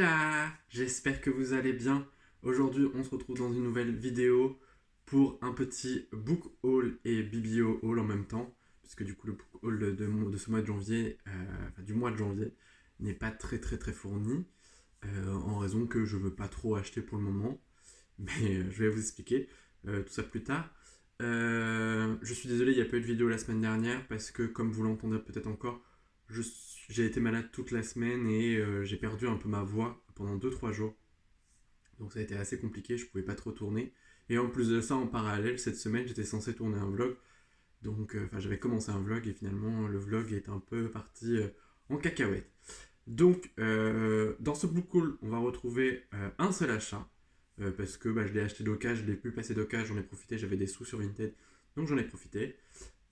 Hola! J'espère que vous allez bien. Aujourd'hui, on se retrouve dans une nouvelle vidéo pour un petit book haul et biblio haul en même temps, puisque du coup le book haul de ce mois de janvier, du mois de janvier, n'est pas très fourni, en raison que je veux pas trop acheter pour le moment, mais je vais vous expliquer tout ça plus tard. Je suis désolé, il n'y a pas eu de vidéo la semaine dernière parce que, comme vous l'entendrez peut-être encore, j'ai été malade toute la semaine et j'ai perdu un peu ma voix pendant 2 3 jours. Donc ça a été assez compliqué, je pouvais pas trop tourner. Et en plus de ça, en parallèle, cette semaine, j'étais censé tourner un vlog. Donc, j'avais commencé un vlog et finalement, le vlog est un peu parti en cacahuète. Donc, dans ce book haul, on va retrouver un seul achat. Parce que je l'ai acheté d'occasion, je l'ai pu passer d'occasion, j'en ai profité, j'avais des sous sur Vinted. Donc j'en ai profité.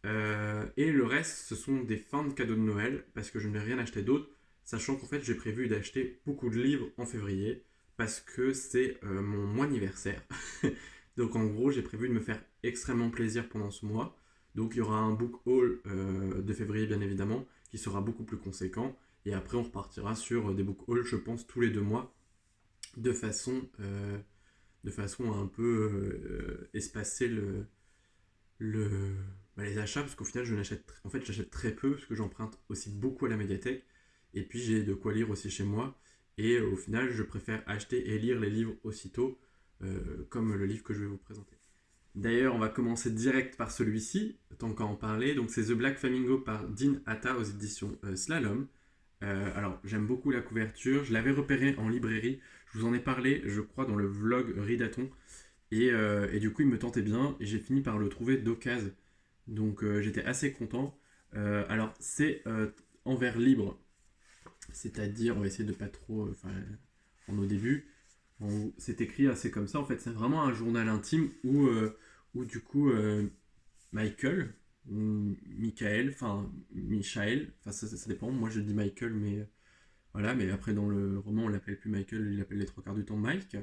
Et le reste, ce sont des fins de cadeaux de Noël, parce que je ne vais rien acheter d'autre, sachant qu'en fait, j'ai prévu d'acheter beaucoup de livres en février, parce que c'est mon mois anniversaire. Donc en gros, j'ai prévu de me faire extrêmement plaisir pendant ce mois. Donc il y aura un book haul de février, bien évidemment, qui sera beaucoup plus conséquent. Et après, on repartira sur des book hauls, je pense, tous les 2 mois, de façon, euh, de façon à un peu espacer le, les achats, parce qu'au final, j'achète très peu, parce que j'emprunte aussi beaucoup à la médiathèque, et puis j'ai de quoi lire aussi chez moi, et au final, je préfère acheter et lire les livres aussitôt, comme le livre que je vais vous présenter. D'ailleurs, on va commencer direct par celui-ci, tant qu'à en parler. Donc, c'est The Black Flamingo par Dean Atta aux éditions Slalom. Alors, j'aime beaucoup la couverture. Je l'avais repéré en librairie. Je vous en ai parlé, je crois, dans le vlog Ridaton. Et du coup, il me tentait bien et j'ai fini par le trouver d'occasion. Donc, j'étais assez content. Alors, c'est en vers libre, c'est-à-dire, on va essayer de pas trop. Au début, c'est écrit assez comme ça. En fait, c'est vraiment un journal intime où du coup, Michael, ou Michael, Michael, ça dépend. Moi, je dis Michael, mais voilà. Mais après, dans le roman, on l'appelle plus Michael, il l'appelle les 3 quarts du temps Mike.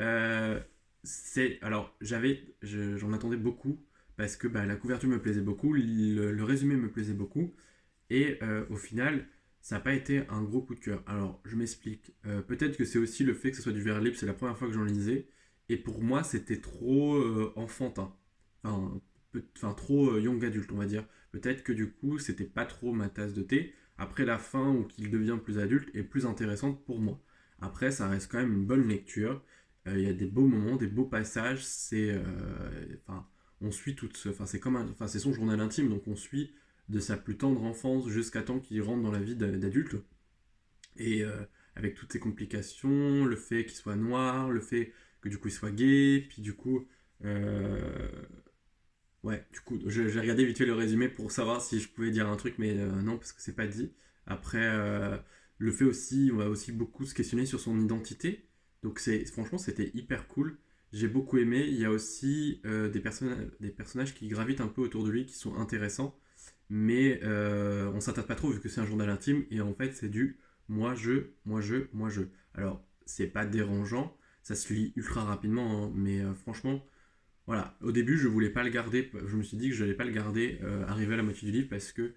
Euh, alors j'en attendais beaucoup parce que la couverture me plaisait beaucoup, le résumé me plaisait beaucoup et au final ça n'a pas été un gros coup de cœur. Alors je m'explique. Peut-être que c'est aussi le fait que ce soit du vers libre, c'est la première fois que j'en lisais et pour moi c'était trop enfantin, enfin, trop young adulte on va dire. Peut-être que du coup c'était pas trop ma tasse de thé. Après la fin où qu'il devient plus adulte est plus intéressante pour moi. Après ça reste quand même une bonne lecture. Il y a des beaux moments, des beaux passages. On suit c'est c'est son journal intime, donc on suit de sa plus tendre enfance jusqu'à temps qu'il rentre dans la vie d'adulte. Et avec toutes ces complications, le fait qu'il soit noir, le fait que du coup il soit gay, puis du coup, euh, ouais, du coup, j'ai regardé vite fait le résumé pour savoir si je pouvais dire un truc, mais non, parce que c'est pas dit. Après, le fait aussi, on va aussi beaucoup se questionner sur son identité. Donc, franchement, c'était hyper cool. J'ai beaucoup aimé. Il y a aussi des personnages qui gravitent un peu autour de lui qui sont intéressants, mais on s'attarde pas trop vu que c'est un journal intime et en fait, c'est du moi, je, moi, je, moi, je. Alors, c'est pas dérangeant, ça se lit ultra rapidement, hein, mais franchement, voilà, au début je voulais pas le garder, je me suis dit que je n'allais pas le garder arrivé à la moitié du livre parce que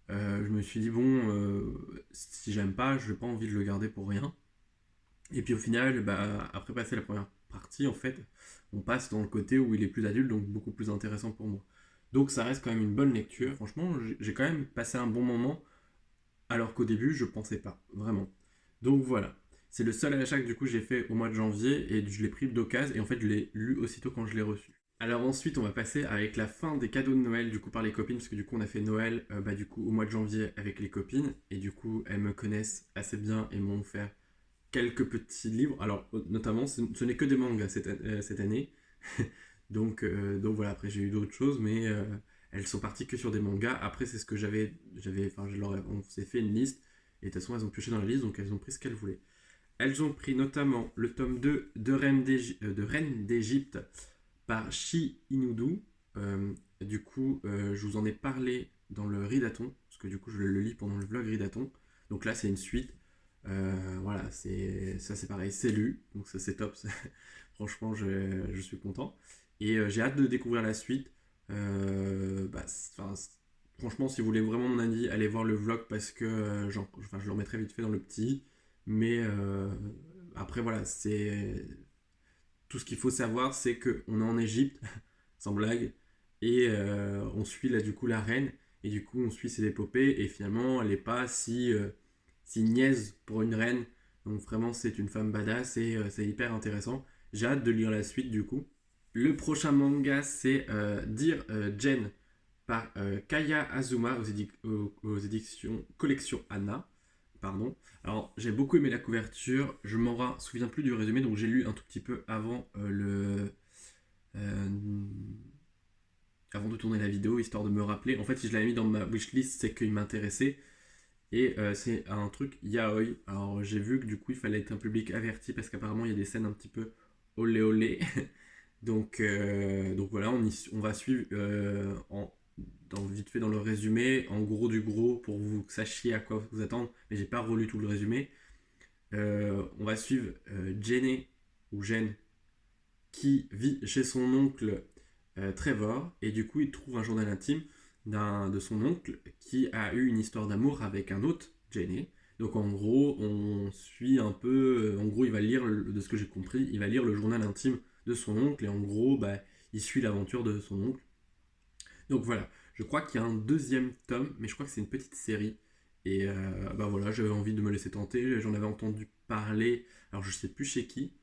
je me suis dit bon, si j'aime pas, je n'ai pas envie de le garder pour rien. Et puis au final, après passer la première partie, en fait, on passe dans le côté où il est plus adulte, donc beaucoup plus intéressant pour moi. Donc ça reste quand même une bonne lecture, franchement, j'ai quand même passé un bon moment, alors qu'au début je pensais pas, vraiment. Donc voilà. C'est le seul achat que du coup j'ai fait au mois de janvier et je l'ai pris d'occasion et en fait je l'ai lu aussitôt quand je l'ai reçu. Alors ensuite, on va passer avec la fin des cadeaux de Noël du coup par les copines, parce que du coup on a fait Noël du coup au mois de janvier avec les copines et du coup elles me connaissent assez bien et m'ont offert quelques petits livres. Alors notamment, ce n'est que des mangas cette année, donc voilà. Après j'ai eu d'autres choses, mais elles sont parties que sur des mangas. Après c'est ce que on s'est fait une liste et de toute façon elles ont pioché dans la liste, donc elles ont pris ce qu'elles voulaient. Elles ont pris notamment le tome 2 de Reine d'Égypte par Shi Inudu. Du coup, je vous en ai parlé dans le Ridaton, parce que du coup, je le lis pendant le vlog Ridaton. Donc là, c'est une suite. Voilà, c'est pareil, c'est lu, donc ça c'est top. Franchement, je suis content. Et j'ai hâte de découvrir la suite. Franchement, si vous voulez vraiment mon avis, allez voir le vlog parce que je le remettrai vite fait dans le petit. Mais après, voilà, c'est tout ce qu'il faut savoir, c'est qu'on est en Égypte, sans blague, et on suit là du coup la reine, et du coup on suit ses épopées, et finalement elle n'est pas si niaise pour une reine. Donc vraiment c'est une femme badass et c'est hyper intéressant. J'ai hâte de lire la suite du coup. Le prochain manga c'est Dear Jen par Kaya Azuma aux éditions Collection Anna. Pardon. Alors j'ai beaucoup aimé la couverture, je m'en souviens plus du résumé, donc j'ai lu un tout petit peu euh, avant de tourner la vidéo, histoire de me rappeler. En fait, si je l'avais mis dans ma wishlist, c'est qu'il m'intéressait. Et c'est un truc yaoi. Alors j'ai vu que du coup il fallait être un public averti parce qu'apparemment il y a des scènes un petit peu olé olé. Donc voilà, on va suivre vite fait dans le résumé, en gros du gros pour que vous sachiez à quoi vous attendre. Mais j'ai pas relu tout le résumé. On va suivre Jenny ou Jen qui vit chez son oncle Trevor, et du coup il trouve un journal intime de son oncle qui a eu une histoire d'amour avec un autre, Jenny. Donc en gros, on suit un peu, en gros il va lire, de ce que j'ai compris, il va lire le journal intime de son oncle, et en gros, bah, il suit l'aventure de son oncle. Donc voilà, je crois qu'il y a un deuxième tome, mais je crois que c'est une petite série. Et bah voilà, j'avais envie de me laisser tenter, j'en avais entendu parler, alors je sais plus chez qui,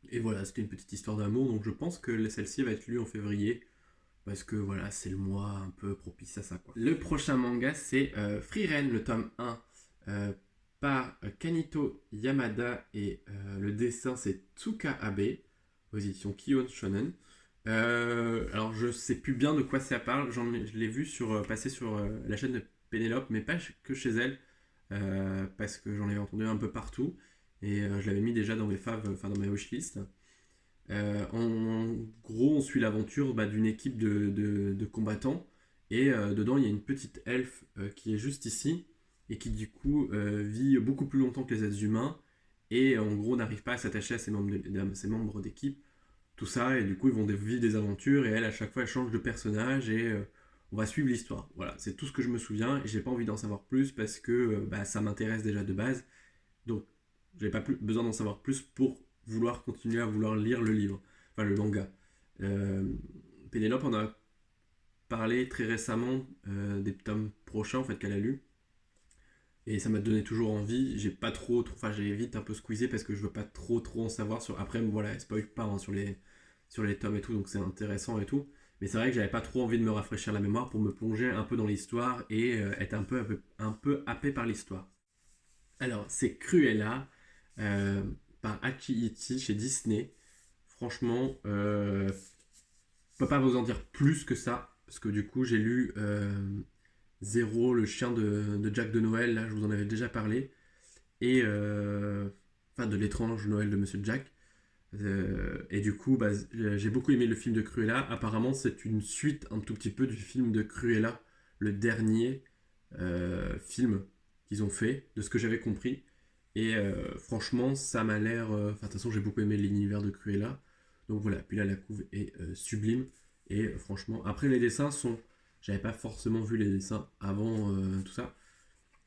et voilà, c'était une petite histoire d'amour, donc je pense que celle-ci va être lue en février, parce que voilà, c'est le mois un peu propice à ça, quoi. Le prochain manga, c'est Free Ren, le tome 1, par Kanito Yamada, et le dessin, c'est Tsuka Abe, aux éditions Kion Shonen. Alors, je sais plus bien de quoi ça parle, je l'ai vu passer sur la chaîne de Pénélope, mais pas que chez elle, parce que j'en avais entendu un peu partout, et je l'avais mis déjà dans mes faves, enfin dans mes wishlist. En gros, on suit l'aventure d'une équipe de combattants. Et dedans, il y a une petite elfe qui est juste ici. Et qui, du coup, vit beaucoup plus longtemps que les êtres humains. Et en gros, n'arrive pas à s'attacher à ses membres d'équipe. Tout ça. Et du coup, ils vont vivre des aventures. Et elle, à chaque fois, elle change de personnage. Et on va suivre l'histoire. Voilà, c'est tout ce que je me souviens. Et j'ai pas envie d'en savoir plus parce que ça m'intéresse déjà de base. Donc, j'avais pas besoin d'en savoir plus pour vouloir continuer à vouloir lire le livre, enfin le manga. Euh, Pénélope en a parlé très récemment des tomes prochains en fait qu'elle a lu, et ça m'a donné toujours envie. J'ai pas enfin j'ai vite un peu squeezé parce que je veux pas trop en savoir sur. Après voilà, elle spoil pas hein, sur les tomes et tout, donc c'est intéressant et tout. Mais c'est vrai que j'avais pas trop envie de me rafraîchir la mémoire pour me plonger un peu dans l'histoire et être un peu happé par l'histoire. Alors, c'est Cruella par Aki Iti chez Disney. Franchement, je peux pas vous en dire plus que ça, parce que du coup, j'ai lu Zéro, le chien de Jack de Noël, là, je vous en avais déjà parlé, et enfin de l'étrange Noël de Monsieur Jack. Et du coup, j'ai beaucoup aimé le film de Cruella. Apparemment, c'est une suite un tout petit peu du film de Cruella, le dernier film qu'ils ont fait, de ce que j'avais compris. Et franchement, ça m'a l'air. Enfin, de toute façon, j'ai beaucoup aimé l'univers de Cruella. Donc voilà, puis là, la couve est sublime. Et franchement, après, les dessins sont. J'avais pas forcément vu les dessins avant tout ça.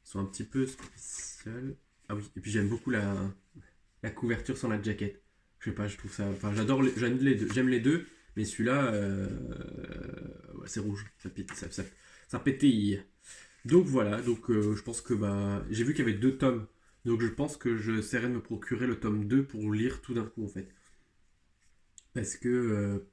Ils sont un petit peu spéciaux. Ah oui, et puis j'aime beaucoup la couverture sans la jaquette. Je sais pas, je trouve ça. Enfin, j'aime les deux, mais celui-là, ouais, c'est rouge. Ça pétille. Donc voilà, donc je pense que j'ai vu qu'il y avait deux tomes. Donc je pense que j'essaierai de me procurer le tome 2 pour lire tout d'un coup en fait. Parce que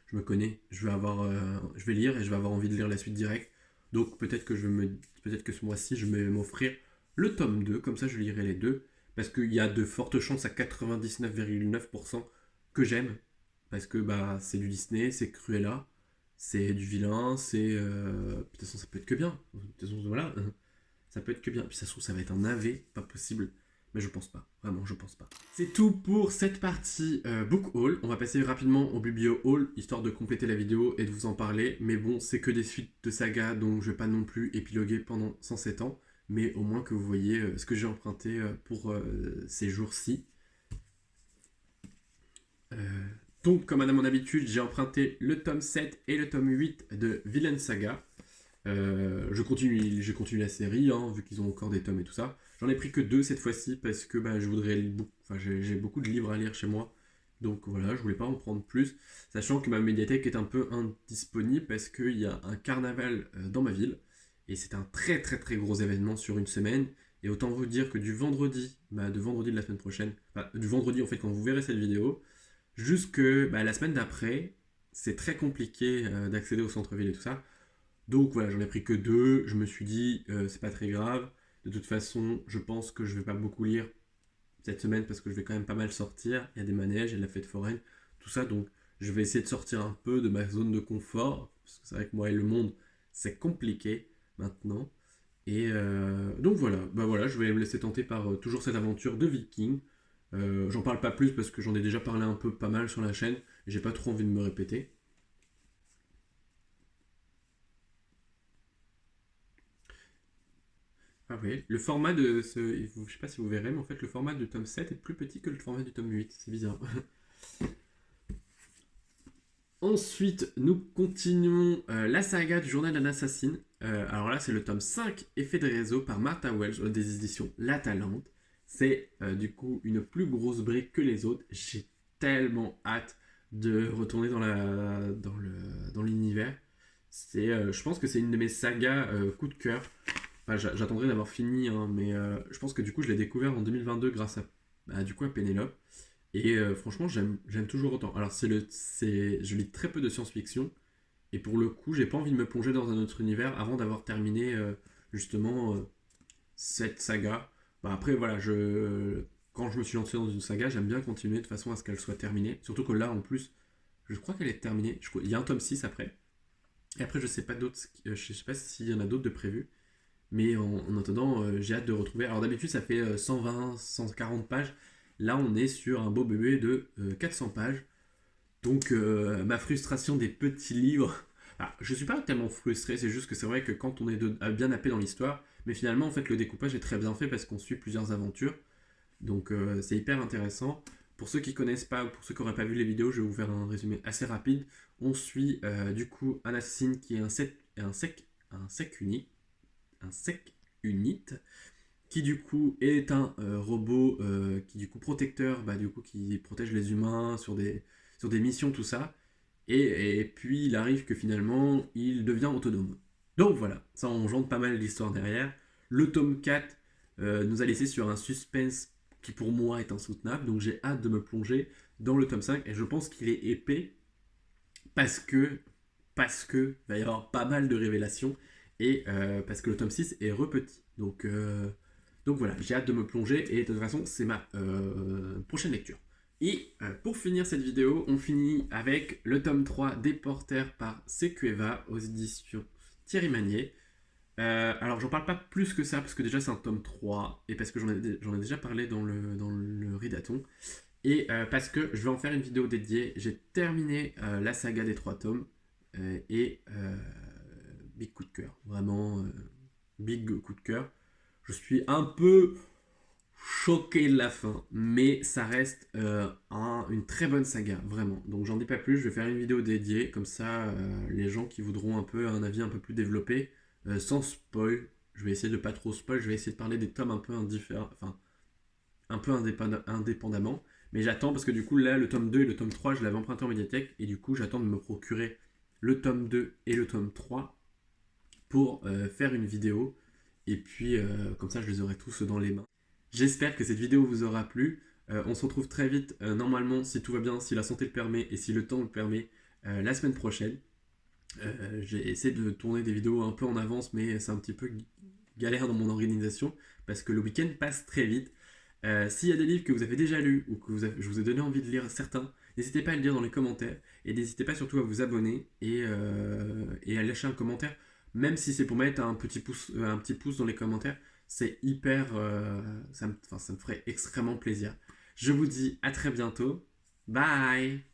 je me connais, je vais lire et je vais avoir envie de lire la suite directe. Donc peut-être que ce mois-ci je vais m'offrir le tome 2, comme ça je lirai les deux. Parce qu'il y a de fortes chances à 99,9% que j'aime. Parce que c'est du Disney, c'est Cruella, c'est du vilain, de toute façon ça peut être que bien. De toute façon voilà, ça peut être que bien. Puis ça se trouve, ça va être un navet, pas possible. Mais je pense pas. Vraiment, je pense pas. C'est tout pour cette partie book haul. On va passer rapidement au biblio haul, histoire de compléter la vidéo et de vous en parler. Mais bon, c'est que des suites de saga, donc je vais pas non plus épiloguer pendant 107 ans. Mais au moins que vous voyez ce que j'ai emprunté pour ces jours-ci. Donc, comme à mon habitude, j'ai emprunté le tome 7 et le tome 8 de Villain Saga. Je continue la série, hein, vu qu'ils ont encore des tomes et tout ça. J'en ai pris que 2 cette fois-ci parce que bah, je voudrais enfin, j'ai beaucoup de livres à lire chez moi. Donc voilà, je voulais pas en prendre plus. Sachant que ma médiathèque est un peu indisponible parce qu'il y a un carnaval dans ma ville. Et c'est un très très très gros événement sur une semaine. Et autant vous dire que du vendredi, bah, de vendredi de la semaine prochaine, enfin, du vendredi en fait quand vous verrez cette vidéo, jusque bah, la semaine d'après, c'est très compliqué d'accéder au centre-ville et tout ça. Donc voilà, j'en ai pris que 2. Je me suis dit, c'est pas très grave. De toute façon, je pense que je vais pas beaucoup lire cette semaine parce que je vais quand même pas mal sortir. Il y a des manèges, il y a de la fête foraine, tout ça. Donc je vais essayer de sortir un peu de ma zone de confort. Parce que c'est vrai que moi et le monde, c'est compliqué maintenant. Et donc voilà, bah voilà, je vais me laisser tenter par toujours cette aventure de Viking. J'en parle pas plus parce que j'en ai déjà parlé un peu pas mal sur la chaîne. Et j'ai pas trop envie de me répéter. Ah oui, le format de ce. Je sais pas si vous verrez, mais en fait, le format du tome 7 est plus petit que le format du tome 8. C'est bizarre. Ensuite, nous continuons la saga du journal d'un assassine. Alors là, c'est le tome 5, Effet de réseau par Martha Wells des éditions La Talente. C'est du coup une plus grosse brique que les autres. J'ai tellement hâte de retourner dans l'univers. Je pense que c'est une de mes sagas coup de cœur. Enfin, j'attendrai d'avoir fini, hein, mais je pense que du coup, je l'ai découvert en 2022 grâce du coup, à Pénélope. Et franchement, j'aime toujours autant. Alors, je lis très peu de science-fiction, et pour le coup, j'ai pas envie de me plonger dans un autre univers avant d'avoir terminé justement cette saga. Bah, après, voilà, quand je me suis lancé dans une saga, j'aime bien continuer de façon à ce qu'elle soit terminée. Surtout que là, en plus, je crois qu'elle est terminée. Il y a un tome 6 après. Et après, je sais pas d'autres, je sais pas s'il y en a d'autres de prévus. Mais en attendant, j'ai hâte de retrouver. Alors d'habitude, ça fait 120, 140 pages. Là, on est sur un beau bébé de 400 pages. Donc, ma frustration des petits livres. Ah, je suis pas tellement frustré, c'est juste que c'est vrai que quand on est bien happé dans l'histoire, mais finalement, en fait, le découpage est très bien fait parce qu'on suit plusieurs aventures. Donc, c'est hyper intéressant. Pour ceux qui connaissent pas ou pour ceux qui n'auraient pas vu les vidéos, je vais vous faire un résumé assez rapide. On suit du coup un assassin qui est un sec unique un sec unit qui du coup est un robot qui du coup protecteur, du coup qui protège les humains sur des missions, tout ça. Et puis il arrive que finalement il devient autonome. Donc voilà, ça engendre pas mal d'histoires derrière. Le tome 4 nous a laissé sur un suspense qui pour moi est insoutenable, donc j'ai hâte de me plonger dans le tome 5 et je pense qu'il est épais parce que va y avoir pas mal de révélations et parce que le tome 6 est repetit. Donc voilà, j'ai hâte de me plonger et de toute façon, c'est ma prochaine lecture. Et pour finir cette vidéo, on finit avec le tome 3 des Porters par CQEVA aux éditions Thierry Magnier. Alors j'en parle pas plus que ça parce que déjà c'est un tome 3 et parce que j'en ai déjà parlé dans le Ridaton. Et parce que je vais en faire une vidéo dédiée, j'ai terminé la saga des 3 tomes et big coup de cœur, vraiment big coup de cœur. Je suis un peu choqué de la fin, mais ça reste une très bonne saga, vraiment. Donc j'en dis pas plus, je vais faire une vidéo dédiée, comme ça les gens qui voudront un avis un peu plus développé, sans spoil, je vais essayer de pas trop spoil, je vais essayer de parler des tomes un peu indifférents, enfin un peu indépendamment. Mais j'attends parce que du coup, là, le tome 2 et le tome 3, je l'avais emprunté en médiathèque. Et du coup, j'attends de me procurer le tome 2 et le tome 3 pour faire une vidéo. Et puis, comme ça, je les aurai tous dans les mains. J'espère que cette vidéo vous aura plu. On se retrouve très vite, normalement, si tout va bien, si la santé le permet et si le temps le permet, la semaine prochaine. J'ai essayé de tourner des vidéos un peu en avance, mais c'est un petit peu galère dans mon organisation parce que le week-end passe très vite. S'il y a des livres que vous avez déjà lus ou que je vous ai donné envie de lire certains, n'hésitez pas à le dire dans les commentaires et n'hésitez pas surtout à vous abonner et à lâcher un commentaire, même si c'est pour mettre un petit pouce dans les commentaires, c'est hyper, ça me ferait extrêmement plaisir. Je vous dis à très bientôt, bye.